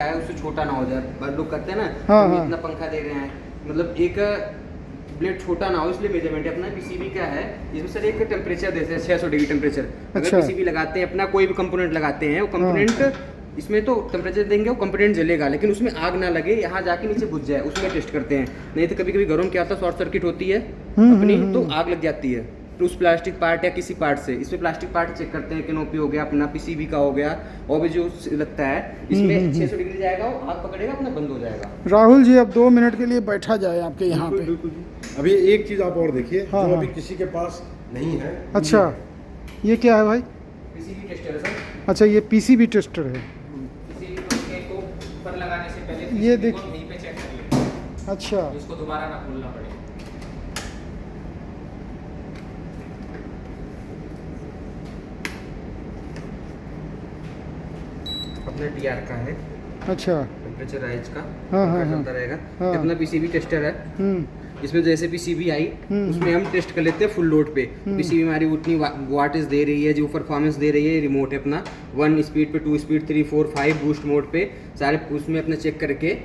है उससे छोटा ना हो जाए। बड़े लोग करते हैं ना, हाँ, हम हाँ। इतना पंखा दे रहे हैं, मतलब एक ब्लेड छोटा ना हो, इसलिए मेजरमेंट अपना पीसीबी क्या है, इसमें सर एक टेम्परेचर देते हैं 600 डिग्री टेम्परेचर। अगर अच्छा। पीसीबी लगाते हैं अपना, कोई भी कंपोनेंट लगाते हैं, वो हाँ। कंपोनेंट इसमें तो टेम्परेचर देंगे, वो कंपोनेंट जलेगा, लेकिन उसमें आग ना लगे, यहाँ जाके नीचे बुझ जाए, उसमें टेस्ट करते हैं। नहीं तो कभी कभी घरों में क्या होता है, शॉर्ट सर्किट होती है अपनी, तो आग लग जाती है, तो उस प्लास्टिक पार्ट या किसी पार्ट से। इसमें प्लास्टिक पार्ट चेक करते हैं, कैनोपी हो गया अपना, पीसीबी का हो गया, और भी जो लगता है इसमें 600 डिग्री जाएगा, वो आग पकड़ेगा, अपना बंद हो जाएगा। राहुल जी अब 2 मिनट के लिए बैठा जाए आपके यहाँ पे। बिल्कुल जी। अभी एक चीज़ आप और देखिए, हाँ, जो हाँ। अभी किसी के पास नहीं है। अच्छा, ये क्या है भाई? पीसीबी टेस्टर है सर। अच्छा, ये पीसीबी टेस्टर है। पीसीबी को ऊपर लगाने से पहले ये PCB देख- को वहीं पे चेक कर लेते हैं, अच्छा, इसको दोबारा ना खोलना पड़े। अपना टीआर का है, अच्छा। टेम्परेचर राइज का, हाँ, पंखा हाँ, चलता रहेगा। हाँ। ये अपना पीसीबी टेस्टर है, इसमें जैसे पीसीबी आई उसमें हम टेस्ट कर लेते हैं फुल लोड पे। पीसीबी हमारी उतनी वाटेज दे रही है, जो परफॉर्मेंस दे रही है, रिमोट है अपना 1 स्पीड पे, 2 स्पीड, 3, 4, 5 बूस्ट मोड पे, सारे उसमें अपना चेक करके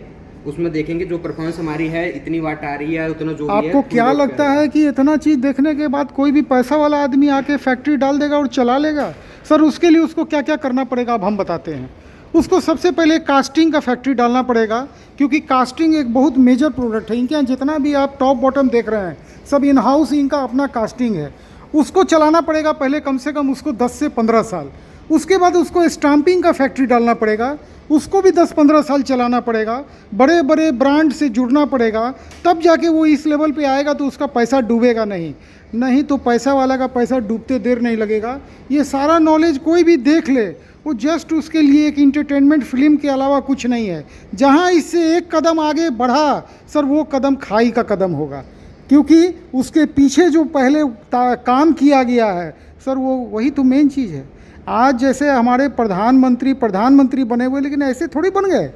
उसमें देखेंगे जो परफॉर्मेंस हमारी है, इतनी वाट आ रही है, उतना जो भी है। आपको full क्या load पे लगता आएगा। है कि इतना चीज़ देखने के बाद कोई भी पैसा वाला आदमी आके फैक्ट्री डाल देगा और चला लेगा? सर उसके लिए उसको क्या क्या करना पड़ेगा अब हम बताते हैं। उसको सबसे पहले कास्टिंग का फैक्ट्री डालना पड़ेगा, क्योंकि कास्टिंग एक बहुत मेजर प्रोडक्ट है। इनके यहाँ जितना भी आप टॉप बॉटम देख रहे हैं, सब इन हाउस इनका अपना कास्टिंग है। उसको चलाना पड़ेगा पहले कम से कम उसको 10 से 15 साल। उसके बाद उसको स्टाम्पिंग का फैक्ट्री डालना पड़ेगा, उसको भी 10-15 साल चलाना पड़ेगा। बड़े बड़े ब्रांड से जुड़ना पड़ेगा, तब जाके वो इस लेवल पे आएगा, तो उसका पैसा डूबेगा नहीं तो पैसा वाला का पैसा डूबते देर नहीं लगेगा। ये सारा नॉलेज कोई भी देख ले, वो जस्ट उसके लिए एक इंटरटेनमेंट फिल्म के अलावा कुछ नहीं है। जहाँ इससे एक कदम आगे बढ़ा सर, वो कदम खाई का कदम होगा, क्योंकि उसके पीछे जो पहले काम किया गया है सर, वो वही तो मेन चीज़ है। आज जैसे हमारे प्रधानमंत्री बने हुए, लेकिन ऐसे थोड़ी बन गए,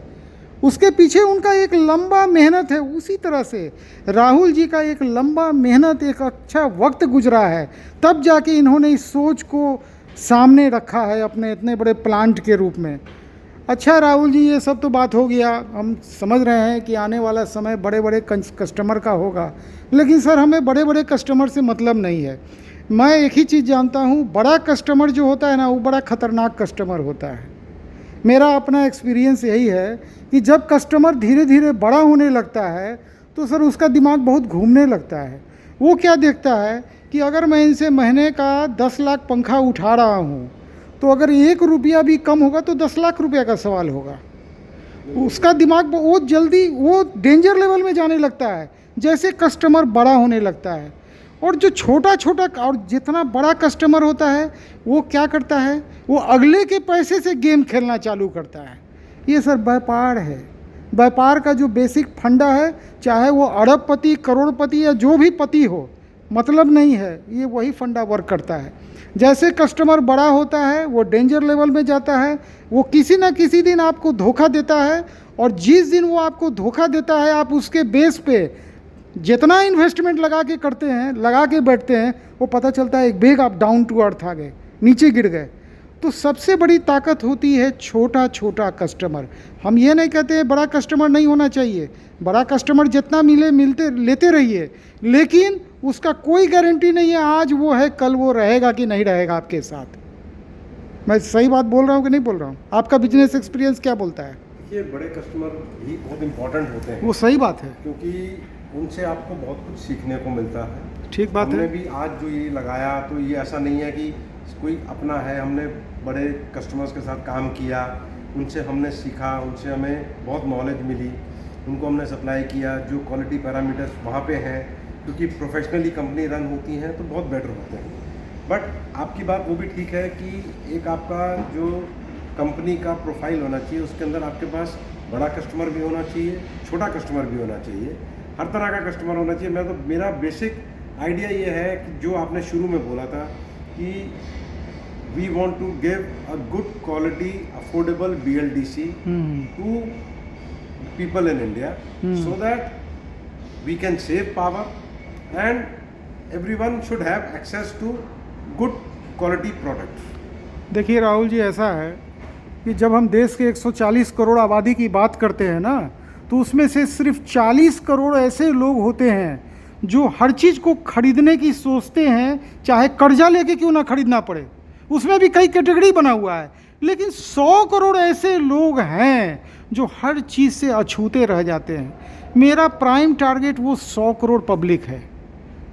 उसके पीछे उनका एक लंबा मेहनत है। उसी तरह से राहुल जी का एक लंबा मेहनत, एक अच्छा वक्त गुजरा है, तब जाके इन्होंने इस सोच को सामने रखा है अपने इतने बड़े प्लांट के रूप में। अच्छा राहुल जी, ये सब तो बात हो गया, हम समझ रहे हैं कि आने वाला समय बड़े बड़े कस्टमर का होगा, लेकिन सर हमें बड़े बड़े कस्टमर से मतलब नहीं है। मैं एक ही चीज़ जानता हूँ, बड़ा कस्टमर जो होता है ना, वो बड़ा ख़तरनाक कस्टमर होता है। मेरा अपना एक्सपीरियंस यही है कि जब कस्टमर धीरे धीरे बड़ा होने लगता है, तो सर उसका दिमाग बहुत घूमने लगता है। वो क्या देखता है कि अगर मैं इनसे महीने का 10 लाख पंखा उठा रहा हूँ, तो अगर 1 रुपया भी कम होगा तो 10 लाख रुपया का सवाल होगा। उसका दिमाग बहुत जल्दी वो डेंजर लेवल में जाने लगता है जैसे कस्टमर बड़ा होने लगता है। और जो छोटा छोटा और जितना बड़ा कस्टमर होता है, वो क्या करता है, वो अगले के पैसे से गेम खेलना चालू करता है। ये सर व्यापार है। व्यापार का जो बेसिक फंडा है, चाहे वो अरबपति, करोड़पति या जो भी पति हो, मतलब नहीं है, ये वही फंडा वर्क करता है। जैसे कस्टमर बड़ा होता है, वो डेंजर लेवल में जाता है, वो किसी ना किसी दिन आपको धोखा देता है, और जिस दिन वो आपको धोखा देता है, आप उसके बेस पे जितना इन्वेस्टमेंट लगा के करते हैं, लगा के बैठते हैं, वो पता चलता है एक बेग आप डाउन टू अर्थ आ गए, नीचे गिर गए। तो सबसे बड़ी ताकत होती है छोटा छोटा कस्टमर। हम ये नहीं कहते हैं बड़ा कस्टमर नहीं होना चाहिए, बड़ा कस्टमर जितना मिलते लेते रहिए, लेकिन उसका कोई गारंटी नहीं है आज वो है कल वो रहेगा कि नहीं रहेगा आपके साथ। मैं सही बात बोल रहा हूँ कि नहीं बोल रहा हूँ? आपका बिजनेस एक्सपीरियंस क्या बोलता है? देखिए, बड़े कस्टमर भी बहुत इंपॉर्टेंट होते हैं, वो सही बात है, क्योंकि उनसे आपको बहुत कुछ सीखने को मिलता है। ठीक बात हमने है। भी आज जो ये लगाया, तो ये ऐसा नहीं है कि कोई अपना है, हमने बड़े कस्टमर्स के साथ काम किया, उनसे हमने सीखा, उनसे हमें बहुत नॉलेज मिली, उनको हमने सप्लाई किया। जो क्वालिटी पैरामीटर्स वहाँ पे हैं, क्योंकि प्रोफेशनली कंपनी रन होती हैं तो बहुत बेटर होते हैं। बट आपकी बात वो भी ठीक है कि एक आपका जो कंपनी का प्रोफाइल होना चाहिए, उसके अंदर आपके पास बड़ा कस्टमर भी होना चाहिए, छोटा कस्टमर भी होना चाहिए, हर तरह का कस्टमर होना चाहिए। मेरा बेसिक आइडिया ये है कि जो आपने शुरू में बोला था कि we want to give a good quality affordable BLDC to people in India, so that we can save power and everyone should have access to good quality products. देखिए राहुल जी, ऐसा है कि जब हम देश के 140 करोड़ आबादी की बात करते हैं ना, तो उसमें से सिर्फ 40 करोड़ ऐसे लोग होते हैं जो हर चीज़ को खरीदने की सोचते हैं, चाहे कर्जा लेके क्यों ना खरीदना पड़े। उसमें भी कई कैटेगरी बना हुआ है। लेकिन 100 करोड़ ऐसे लोग हैं जो हर चीज़ से अछूते रह जाते हैं। मेरा प्राइम टारगेट वो 100 करोड़ पब्लिक है।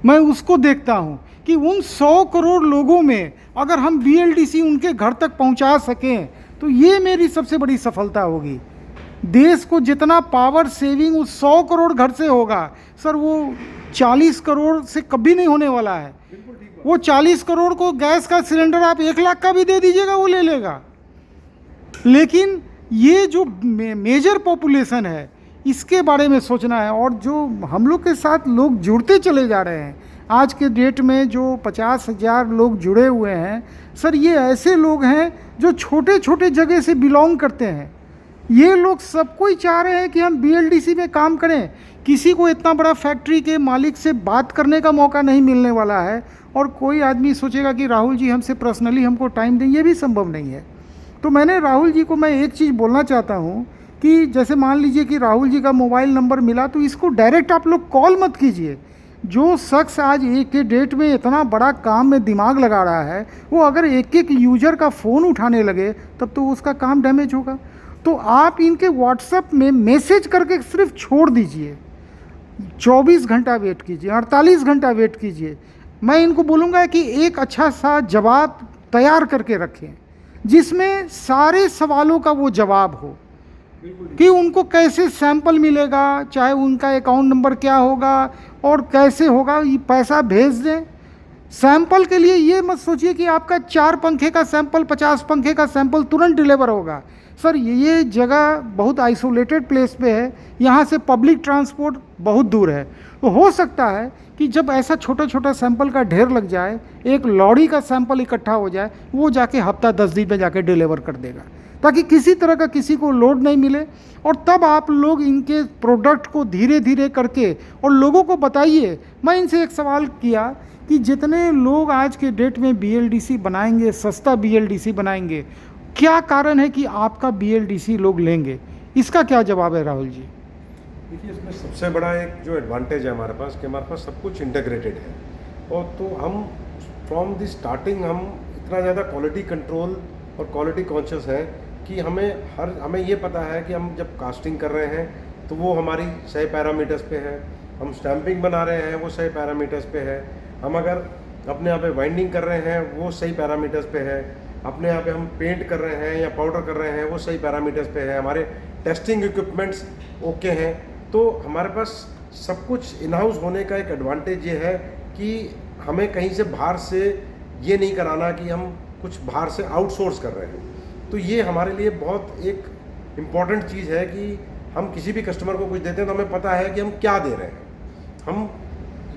मैं उसको देखता हूँ कि उन 100 करोड़ लोगों में अगर हम BLDC उनके घर तक पहुँचा सकें तो ये मेरी सबसे बड़ी सफलता होगी। देश को जितना पावर सेविंग उस 100 करोड़ घर से होगा सर, वो 40 करोड़ से कभी नहीं होने वाला है। वो 40 करोड़ को गैस का सिलेंडर आप 1 लाख का भी दे दीजिएगा, वो ले लेगा। लेकिन ये जो मेजर पॉपुलेशन है, इसके बारे में सोचना है। और जो हम लोग के साथ लोग जुड़ते चले जा रहे हैं, आज के डेट में जो 50,000 लोग जुड़े हुए हैं सर, ये ऐसे लोग हैं जो छोटे छोटे जगह से बिलोंग करते हैं। ये लोग सब कोई चाह रहे हैं कि हम BLDC में काम करें। किसी को इतना बड़ा फैक्ट्री के मालिक से बात करने का मौका नहीं मिलने वाला है। और कोई आदमी सोचेगा कि राहुल जी हमसे पर्सनली हमको टाइम दें, ये भी संभव नहीं है। तो मैंने राहुल जी को मैं एक चीज़ बोलना चाहता हूँ कि जैसे मान लीजिए कि राहुल जी का मोबाइल नंबर मिला, तो इसको डायरेक्ट आप लोग कॉल मत कीजिए। जो शख्स आज एक के डेट में इतना बड़ा काम में दिमाग लगा रहा है, वो अगर एक एक यूजर का फ़ोन उठाने लगे तब तो उसका काम डैमेज होगा। तो आप इनके व्हाट्सएप में मैसेज करके सिर्फ छोड़ दीजिए। 24 घंटा वेट कीजिए, 48 घंटा वेट कीजिए। मैं इनको बोलूँगा कि एक अच्छा सा जवाब तैयार करके रखें जिसमें सारे सवालों का वो जवाब हो कि उनको कैसे सैंपल मिलेगा, चाहे उनका अकाउंट नंबर क्या होगा और कैसे होगा, ये पैसा भेज दें। सैंपल के लिए ये मत सोचिए कि आपका 4 पंखे का सैंपल, 50 पंखे का सैंपल तुरंत डिलीवर होगा। सर, ये जगह बहुत आइसोलेटेड प्लेस पे है, यहाँ से पब्लिक ट्रांसपोर्ट बहुत दूर है। तो हो सकता है कि जब ऐसा छोटा छोटा सैंपल का ढेर लग जाए, एक लॉरी का सैंपल इकट्ठा हो जाए, वो जाके हफ्ता 10 दिन में जाके डिलीवर कर देगा, ताकि किसी तरह का किसी को लोड नहीं मिले। और तब आप लोग इनके प्रोडक्ट को धीरे धीरे करके और लोगों को बताइए। मैं इनसे एक सवाल किया कि जितने लोग आज के डेट में BLDC बनाएंगे, सस्ता BLDC बनाएंगे, क्या कारण है कि आपका BLDC लोग लेंगे? इसका क्या जवाब है राहुल जी? देखिए, इसमें सबसे बड़ा एक जो एडवांटेज है हमारे पास कि हमारे पास सब कुछ इंटीग्रेटेड है। और तो हम फ्रॉम द स्टार्टिंग हम इतना ज़्यादा क्वालिटी कंट्रोल और क्वालिटी कॉन्शियस हैं कि हमें ये पता है कि हम जब कास्टिंग कर रहे हैं तो वो हमारी सही पैरामीटर्स पे है, हम स्टैंपिंग बना रहे हैं वो सही पैरामीटर्स पे है, हम अगर अपने यहाँ पे वाइंडिंग कर रहे हैं वो सही पैरामीटर्स पे है, अपने यहाँ पे हम पेंट कर रहे हैं या पाउडर कर रहे हैं वो सही पैरामीटर्स पे है, हमारे टेस्टिंग इक्विपमेंट्स ओके हैं। तो हमारे पास सब कुछ इन हाउस होने का एक एडवांटेज ये है कि हमें कहीं से बाहर से ये नहीं कराना कि हम कुछ बाहर से आउटसोर्स कर रहे हैं। तो ये हमारे लिए बहुत एक इम्पॉर्टेंट चीज़ है कि हम किसी भी कस्टमर को कुछ देते हैं तो हमें पता है कि हम क्या दे रहे हैं। हम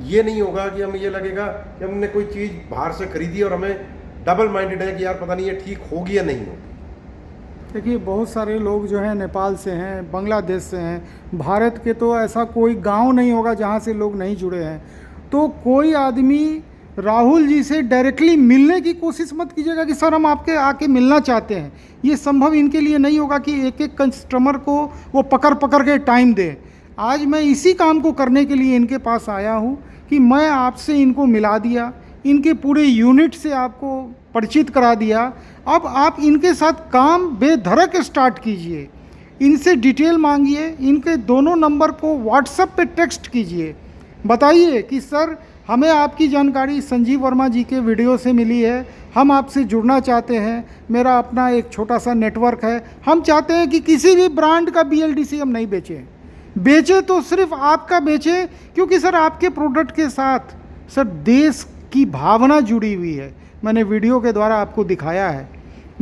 ये नहीं होगा कि हमें ये लगेगा कि हमने कोई चीज़ बाहर से खरीदी और हमें डबल माइंडेड है कि यार पता नहीं ये ठीक होगी या नहीं होगी। देखिए, बहुत सारे लोग जो हैं नेपाल से हैं, बांग्लादेश से हैं, भारत के तो ऐसा कोई गांव नहीं होगा जहां से लोग नहीं जुड़े हैं। तो कोई आदमी राहुल जी से डायरेक्टली मिलने की कोशिश मत कीजिएगा कि सर हम आपके आके मिलना चाहते हैं। ये संभव इनके लिए नहीं होगा कि एक एक कस्टमर को वो पकड़ पकड़ के टाइम दे। आज मैं इसी काम को करने के लिए इनके पास आया हूँ कि मैं आपसे इनको मिला दिया, इनके पूरे यूनिट से आपको परिचित करा दिया। अब आप इनके साथ काम बेधड़क स्टार्ट कीजिए, इनसे डिटेल मांगिए, इनके दोनों नंबर को व्हाट्सएप पे टेक्स्ट कीजिए, बताइए कि सर हमें आपकी जानकारी संजीव वर्मा जी के वीडियो से मिली है, हम आपसे जुड़ना चाहते हैं, मेरा अपना एक छोटा सा नेटवर्क है, हम चाहते हैं कि किसी भी ब्रांड का BLDC हम नहीं बेचें तो सिर्फ आपका बेचें, क्योंकि सर आपके प्रोडक्ट के साथ सर देश की भावना जुड़ी हुई है। मैंने वीडियो के द्वारा आपको दिखाया है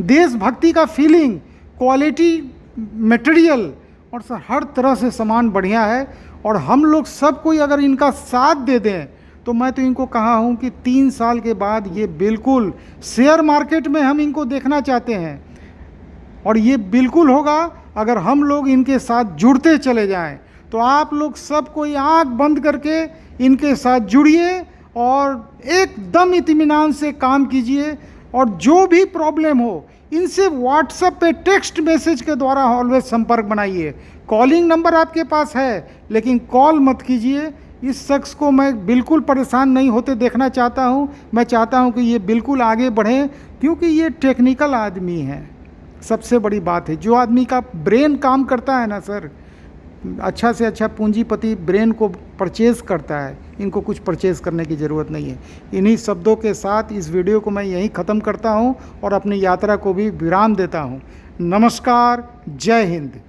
देशभक्ति का फीलिंग, क्वालिटी मटेरियल और सर हर तरह से सामान बढ़िया है। और हम लोग सब कोई अगर इनका साथ दे दें तो मैं तो इनको कहा हूँ कि 3 साल के बाद ये बिल्कुल शेयर मार्केट में हम इनको देखना चाहते हैं। और ये बिल्कुल होगा अगर हम लोग इनके साथ जुड़ते चले जाएं। तो आप लोग सब कोई आँख बंद करके इनके साथ जुड़िए और एकदम इत्मीनान से काम कीजिए। और जो भी प्रॉब्लम हो इनसे व्हाट्सएप पे टेक्स्ट मैसेज के द्वारा ऑलवेज संपर्क बनाइए। कॉलिंग नंबर आपके पास है, लेकिन कॉल मत कीजिए। इस शख्स को मैं बिल्कुल परेशान नहीं होते देखना चाहता हूँ। मैं चाहता हूँ कि ये बिल्कुल आगे बढ़ें, क्योंकि ये टेक्निकल आदमी है। सबसे बड़ी बात है, जो आदमी का ब्रेन काम करता है ना सर, अच्छा से अच्छा पूंजीपति ब्रेन को परचेज करता है। इनको कुछ परचेज करने की ज़रूरत नहीं है। इन्हीं शब्दों के साथ इस वीडियो को मैं यहीं ख़त्म करता हूँ और अपनी यात्रा को भी विराम देता हूँ। नमस्कार, जय हिंद।